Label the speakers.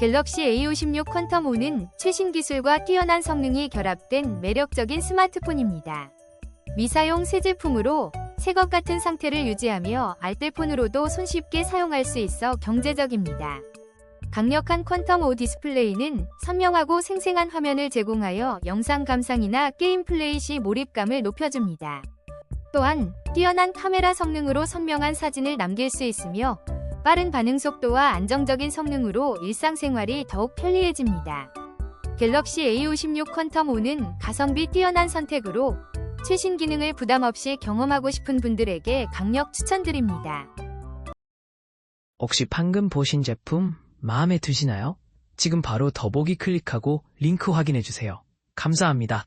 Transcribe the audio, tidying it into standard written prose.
Speaker 1: 갤럭시 A56 퀀텀5는 최신 기술과 뛰어난 성능이 결합된 매력적인 스마트폰입니다. 미사용 새 제품으로 새것 같은 상태를 유지하며 알뜰폰으로도 손쉽게 사용할 수 있어 경제적입니다. 강력한 퀀텀5 디스플레이는 선명하고 생생한 화면을 제공하여 영상 감상이나 게임 플레이 시 몰입감을 높여줍니다. 또한 뛰어난 카메라 성능으로 선명한 사진을 남길 수 있으며 빠른 반응 속도와 안정적인 성능으로 일상생활이 더욱 편리해집니다. 갤럭시 A56 퀀텀5는 가성비 뛰어난 선택으로 최신 기능을 부담 없이 경험하고 싶은 분들에게 강력 추천드립니다.
Speaker 2: 혹시 방금 보신 제품 마음에 드시나요? 지금 바로 더보기 클릭하고 링크 확인해주세요. 감사합니다.